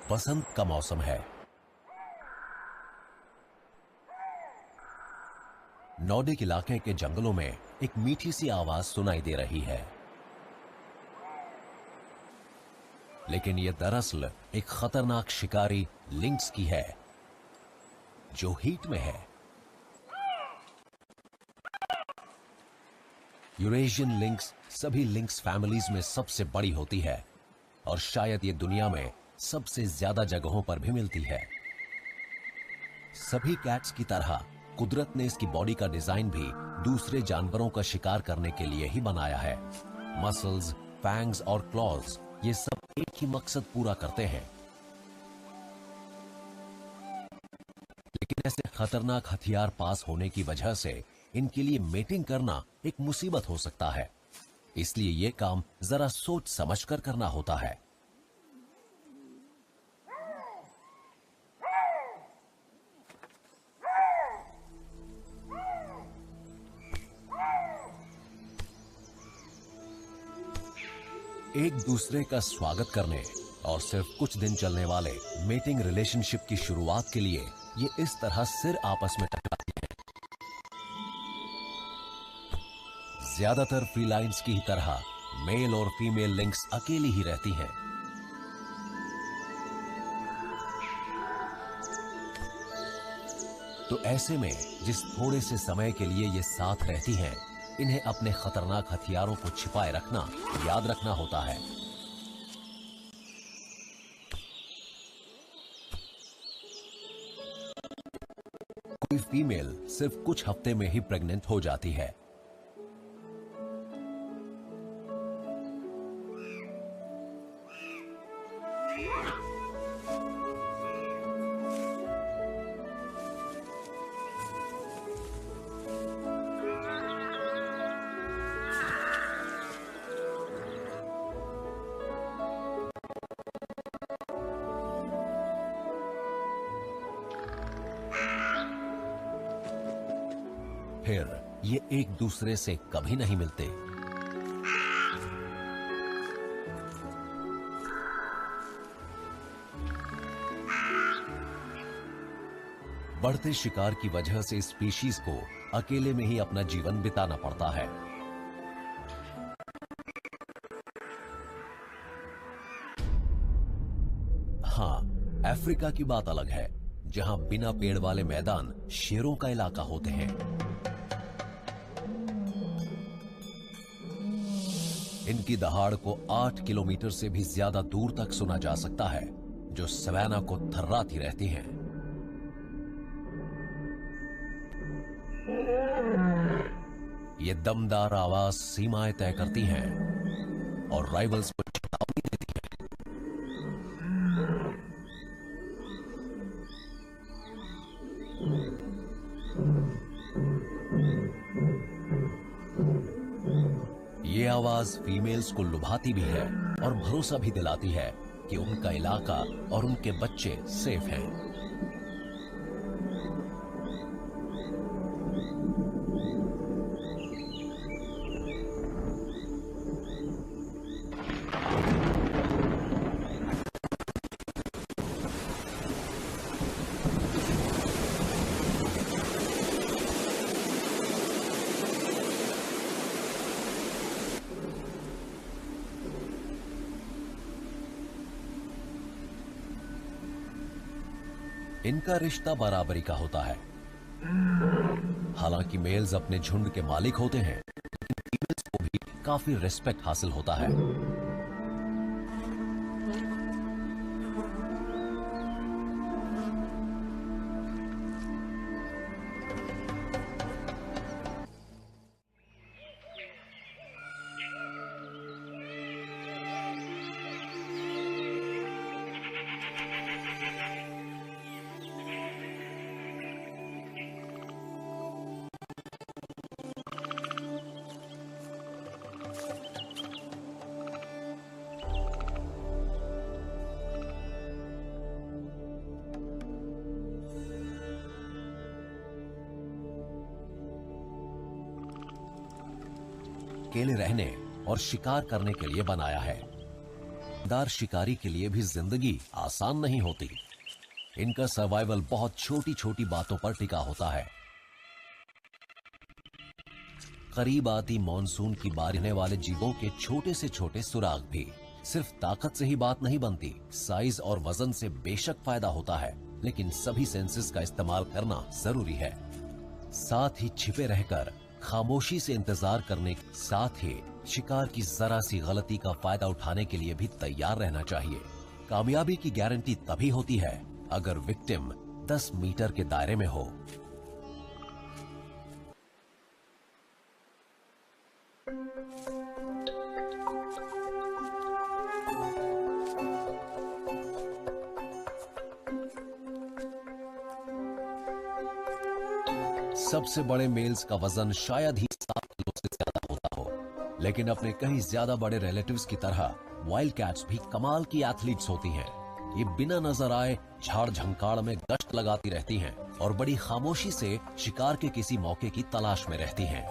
बसंत का मौसम है। नॉर्डिक इलाके के जंगलों में एक मीठी सी आवाज सुनाई दे रही है, लेकिन यह दरअसल एक खतरनाक शिकारी लिंक्स की है जो हीट में है। यूरेशियन लिंक्स सभी लिंक्स फैमिलीज में सबसे बड़ी होती है और शायद ये दुनिया में सबसे ज्यादा जगहों पर भी मिलती है। सभी कैट्स की तरह कुदरत ने इसकी बॉडी का डिजाइन भी दूसरे जानवरों का शिकार करने के लिए ही बनाया है। मसल्स, फैंग्स और क्लॉज ये सब एक ही मकसद पूरा करते हैं। लेकिन ऐसे खतरनाक हथियार पास होने की वजह से इनके लिए मेटिंग करना एक मुसीबत हो सकता है, इसलिए यह काम जरा सोच समझकर करना होता है। एक दूसरे का स्वागत करने और सिर्फ कुछ दिन चलने वाले मेटिंग रिलेशनशिप की शुरुआत के लिए ये इस तरह सिर आपस में टकराती हैं। ज्यादातर फीलाइंस की ही तरह मेल और फीमेल लिंक्स अकेली ही रहती हैं। तो ऐसे में जिस थोड़े से समय के लिए ये साथ रहती हैं, इन्हें अपने खतरनाक हथियारों को छिपाए रखना, याद रखना होता है। कोई फीमेल सिर्फ कुछ हफ्ते में ही प्रेग्नेंट हो जाती है। फिर ये एक दूसरे से कभी नहीं मिलते। बढ़ते शिकार की वजह से स्पीशीज को अकेले में ही अपना जीवन बिताना पड़ता है। हाँ, अफ्रीका की बात अलग है, जहां बिना पेड़ वाले मैदान शेरों का इलाका होते हैं। इनकी दहाड़ को 8 किलोमीटर से भी ज्यादा दूर तक सुना जा सकता है, जो सवाना को थर्राती रहती हैं। ये दमदार आवाज सीमाएं तय करती हैं और राइवल्स को चेतावनी देती हैं। ये आवाज फीमेल्स को लुभाती भी है और भरोसा भी दिलाती है कि उनका इलाका और उनके बच्चे सेफ हैं। इनका रिश्ता बराबरी का होता है। हालांकि मेल्स अपने झुंड के मालिक होते हैं, लेकिन फीमेल्स को भी काफी रिस्पेक्ट हासिल होता है। अकेले रहने और शिकार करने के लिए बनाया है। दार शिकारी के लिए भी जिंदगी आसान नहीं होती। इनका सर्वाइवल बहुत छोटी छोटी बातों पर टिका होता है। करीब आती मॉनसून की बारिश होने वाले जीवों के छोटे से छोटे सुराग भी सिर्फ ताकत से ही बात नहीं बनती। साइज और वजन से बेशक फायदा होता है, लेकिन सभी सेंसेस का इस्तेमाल करना जरूरी है। साथ ही छिपे रहकर खामोशी से इंतजार करने के साथ ही शिकार की जरा सी गलती का फायदा उठाने के लिए भी तैयार रहना चाहिए। कामयाबी की गारंटी तभी होती है अगर विक्टिम 10 मीटर के दायरे में हो। सबसे बड़े मेल्स का वजन शायद ही 7 किलो से ज्यादा होता हो, लेकिन अपने कहीं ज्यादा बड़े रिलेटिव्स की तरह वाइल्ड कैट्स भी कमाल की एथलीट्स होती हैं। ये बिना नजर आए झाड़ झंकाड़ में गश्त लगाती रहती हैं और बड़ी खामोशी से शिकार के किसी मौके की तलाश में रहती हैं।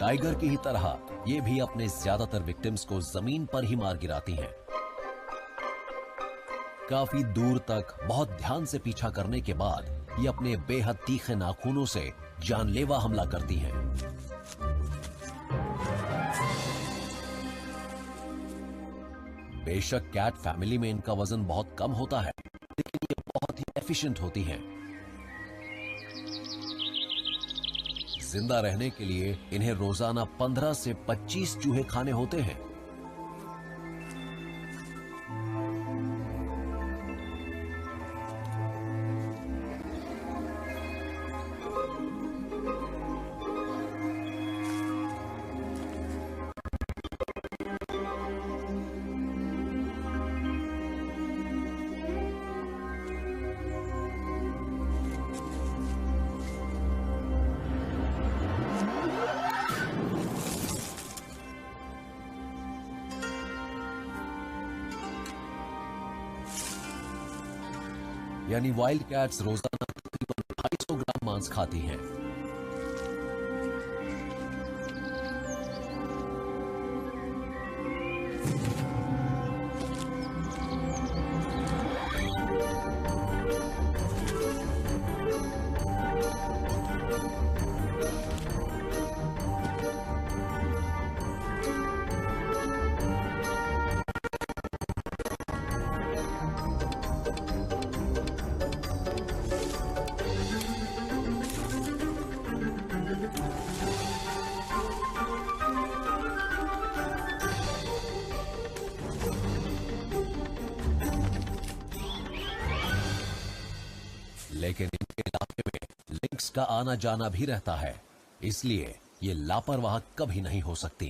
टाइगर की ही तरह ये भी अपने ज्यादातर विक्टिम्स को जमीन पर ही मार गिराती हैं। काफी दूर तक बहुत ध्यान से पीछा करने के बाद ये अपने बेहद तीखे नाखूनों से जानलेवा हमला करती हैं। बेशक कैट फैमिली में इनका वजन बहुत कम होता है, लेकिन ये बहुत ही एफिशिएंट होती हैं। जिंदा रहने के लिए इन्हें रोजाना 15 से 25 चूहे खाने होते हैं। यानी वाइल्ड कैट्स रोजाना तकरीबन 250 ग्राम मांस खाती हैं। लेकिन इनके इलाके में लिंक्स का आना जाना भी रहता है, इसलिए ये लापरवाह कभी नहीं हो सकती।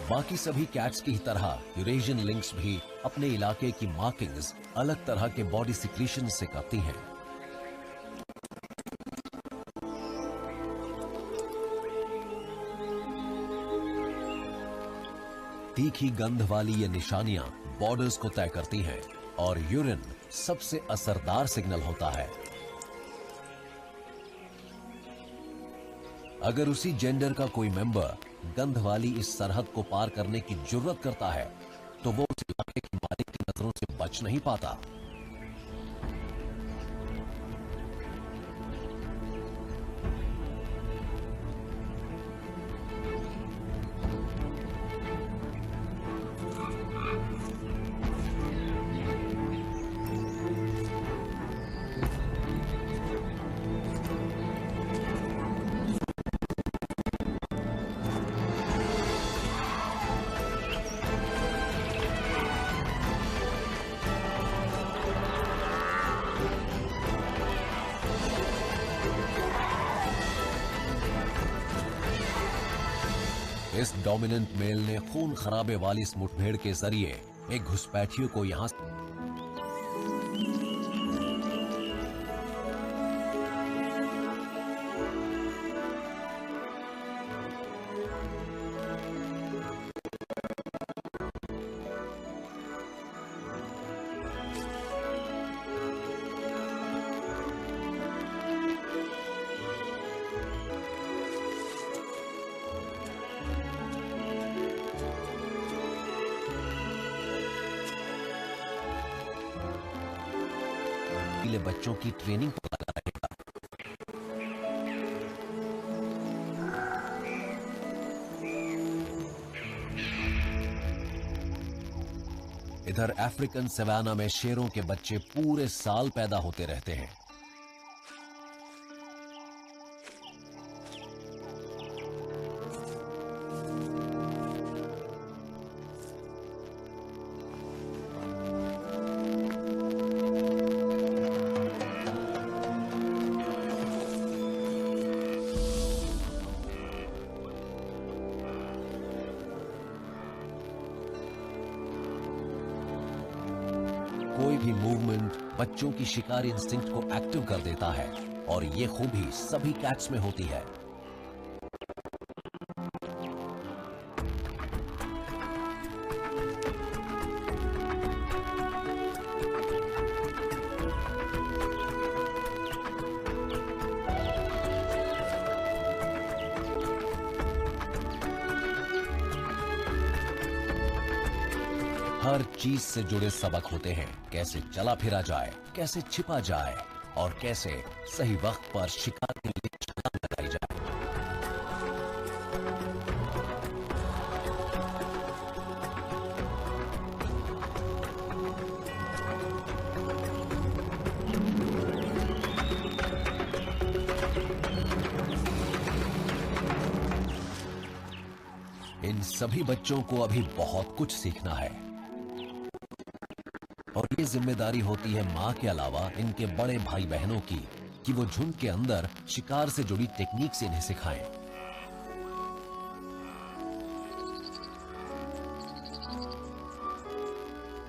बाकी सभी कैट्स की ही तरह यूरेशियन लिंक्स भी अपने इलाके की मार्किंग्स अलग तरह के बॉडी सिक्रीशन से करती हैं। तीखी गंध वाली ये निशानियां बॉर्डर्स को तय करती हैं और यूरिन सबसे असरदार सिग्नल होता है। अगर उसी जेंडर का कोई मेंबर गंध वाली इस सरहद को पार करने की जुर्रत करता है तो वो उस इलाके के मालिक की नजरों से बच नहीं पाता। इस डोमिनेंट मेल ने खून खराबे वाली इस मुठभेड़ के जरिए एक घुसपैठियों को यहां के लिए बच्चों की ट्रेनिंग पर लगा रहेगा। इधर अफ्रीकन सवाना में शेरों के बच्चे पूरे साल पैदा होते रहते हैं। कोई भी मूवमेंट बच्चों की शिकारी इंस्टिंक्ट को एक्टिव कर देता है और ये खूबी सभी कैट्स में होती है। हर चीज से जुड़े सबक होते हैं, कैसे चला फिरा जाए, कैसे छिपा जाए और कैसे सही वक्त पर शिकार के लिए छलांग लगाई जाए। इन सभी बच्चों को अभी बहुत कुछ सीखना है और ये जिम्मेदारी होती है मां के अलावा इनके बड़े भाई बहनों की कि वो झुंड के अंदर शिकार से जुड़ी टेक्निक से इन्हें सिखाएं।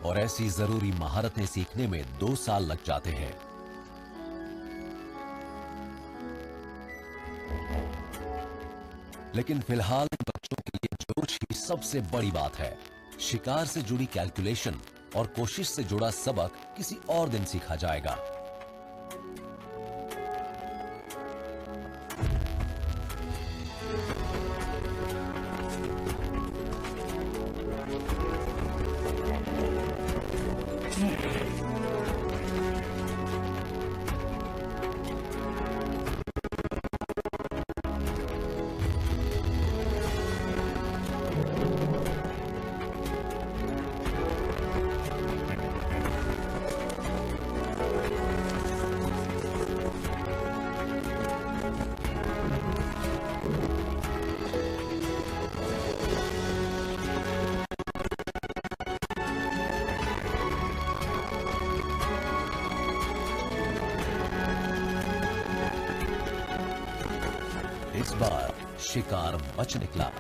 और ऐसी जरूरी महारतें सीखने में 2 साल लग जाते हैं। लेकिन फिलहाल इन बच्चों के लिए जोश की सबसे बड़ी बात है। शिकार से जुड़ी कैलकुलेशन और कोशिश से जुड़ा सबक किसी और दिन सीखा जाएगा। इस बार शिकार बच निकला।